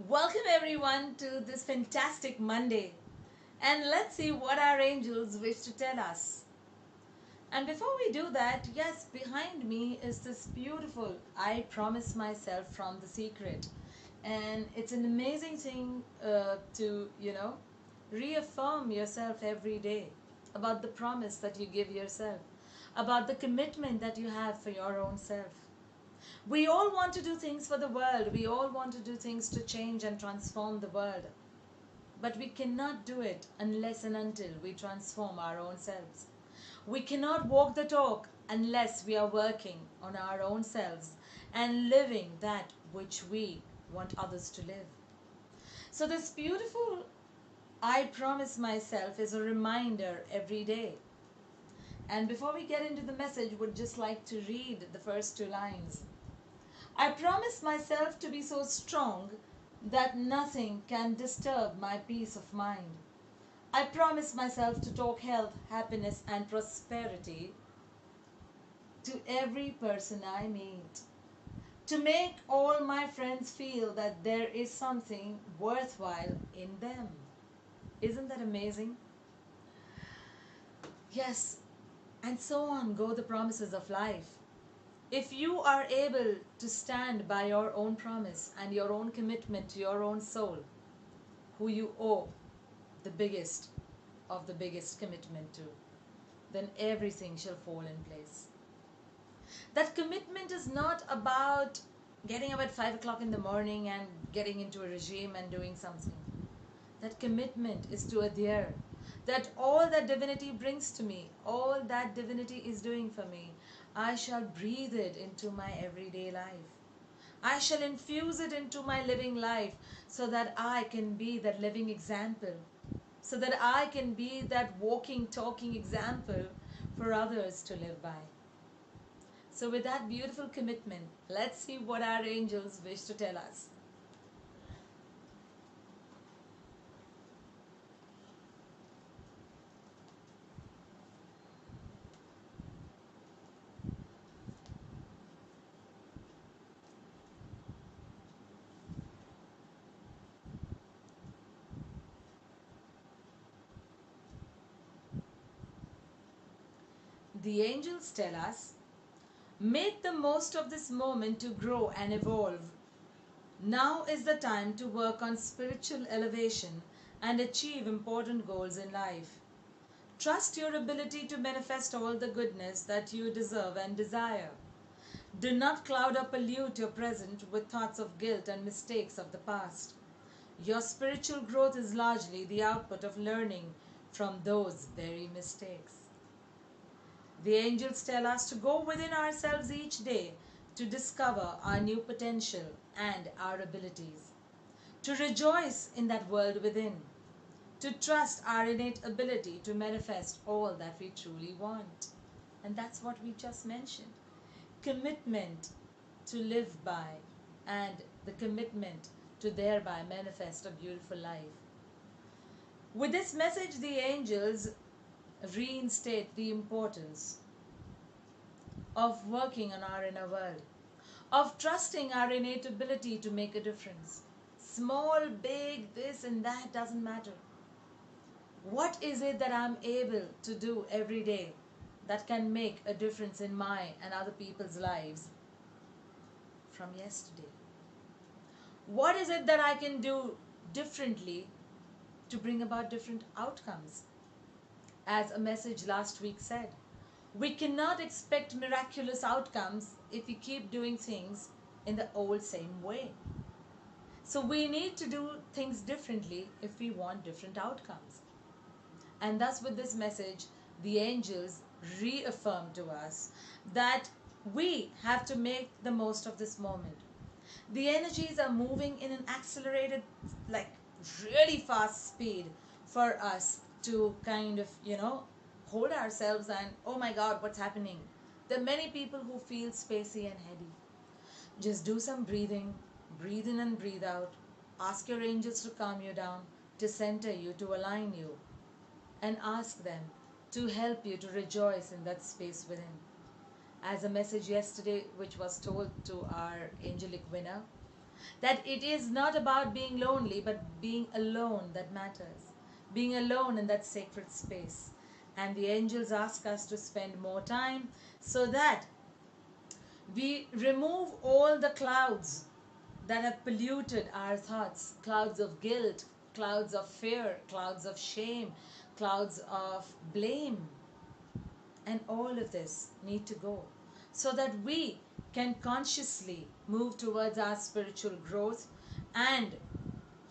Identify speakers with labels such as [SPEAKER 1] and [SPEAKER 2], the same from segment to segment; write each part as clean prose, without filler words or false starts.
[SPEAKER 1] Welcome everyone to this fantastic Monday, and let's see what our angels wish to tell us. And before we do that, yes, behind me is this beautiful I promise myself from the secret. And it's an amazing thing to reaffirm yourself every day about the promise that you give yourself, about the commitment that you have for your own self. We all want to do things for the world. We all want to do things to change and transform the world. But we cannot do it unless and until we transform our own selves. We cannot walk the talk unless we are working on our own selves and living that which we want others to live. So, this beautiful I promise myself is a reminder every day. And before we get into the message, would just like to read the first two lines. I promise myself to be so strong that nothing can disturb my peace of mind. I promise myself to talk health, happiness, and prosperity to every person I meet. To make all my friends feel that there is something worthwhile in them. Isn't that amazing? Yes, and so on go the promises of life. If you are able to stand by your own promise and your own commitment to your own soul, who you owe the biggest of the biggest commitment to, then everything shall fall in place. That commitment is not about getting up at 5 o'clock in the morning and getting into a regime and doing something. That commitment is to adhere. That all that divinity brings to me, all that divinity is doing for me, I shall breathe it into my everyday life. I shall infuse it into my living life so that I can be that living example, so that I can be that walking, talking example for others to live by. So, with that beautiful commitment, let's see what our angels wish to tell us. The angels tell us, make the most of this moment to grow and evolve. Now is the time to work on spiritual elevation and achieve important goals in life. Trust your ability to manifest all the goodness that you deserve and desire. Do not cloud or pollute your present with thoughts of guilt and mistakes of the past. Your spiritual growth is largely the output of learning from those very mistakes. The angels tell us to go within ourselves each day to discover our new potential and our abilities, to rejoice in that world within, to trust our innate ability to manifest all that we truly want. And that's what we just mentioned. Commitment to live by and the commitment to thereby manifest a beautiful life. With this message, the angels reinstate the importance of working on our inner world, of trusting our innate ability to make a difference. Small, big, this and that doesn't matter. What is it that I'm able to do every day that can make a difference in my and other people's lives from yesterday? What is it that I can do differently to bring about different outcomes? As a message last week said, we cannot expect miraculous outcomes if we keep doing things in the old same way. So we need to do things differently if we want different outcomes. And thus, with this message, the angels reaffirm to us that we have to make the most of this moment. The energies are moving in an accelerated, like really fast speed for us to hold ourselves and, oh my God, what's happening? There are many people who feel spacey and heady. Just do some breathing, breathe in and breathe out. Ask your angels to calm you down, to center you, to align you, and ask them to help you to rejoice in that space within. As a message yesterday, which was told to our angelic winner, That it is not about being lonely, but being alone that matters. Being alone in that sacred space. And the angels ask us to spend more time so that we remove all the clouds that have polluted our thoughts, clouds of guilt, clouds of fear, clouds of shame, clouds of blame. And all of this need to go so that we can consciously move towards our spiritual growth. And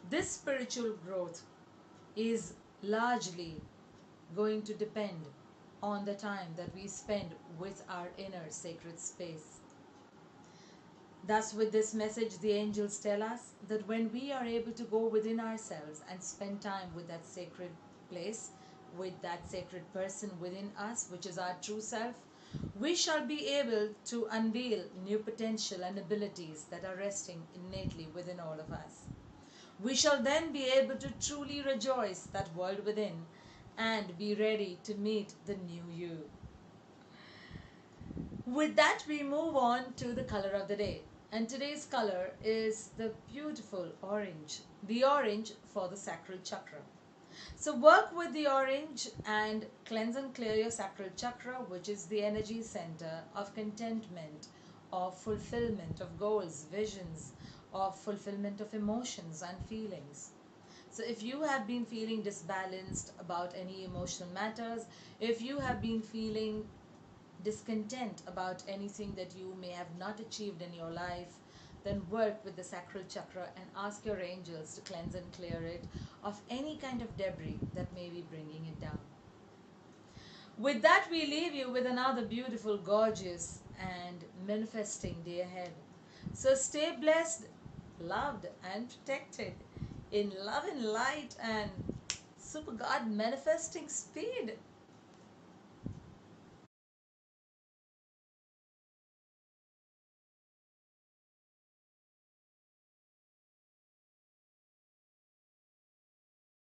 [SPEAKER 1] this spiritual growth is largely going to depend on the time that we spend with our inner sacred space. Thus, with this message, the angels tell us that when we are able to go within ourselves and spend time with that sacred place, with that sacred person within us, which is our true self, we shall be able to unveil new potential and abilities that are resting innately within all of us. We shall then be able to truly rejoice that world within and be ready to meet the new you. With that, we move on to the color of the day. And today's color is the beautiful orange, the orange for the sacral chakra. So work with the orange and cleanse and clear your sacral chakra, which is the energy center of contentment, of fulfillment of goals, visions, of fulfillment of emotions and feelings. So if you have been feeling disbalanced about any emotional matters, if you have been feeling discontent about anything that you may have not achieved in your life, then work with the sacral chakra and ask your angels to cleanse and clear it of any kind of debris that may be bringing it down. With that, we leave you with another beautiful, gorgeous, and manifesting day ahead. So stay blessed, loved, and protected in love and light and super God manifesting speed.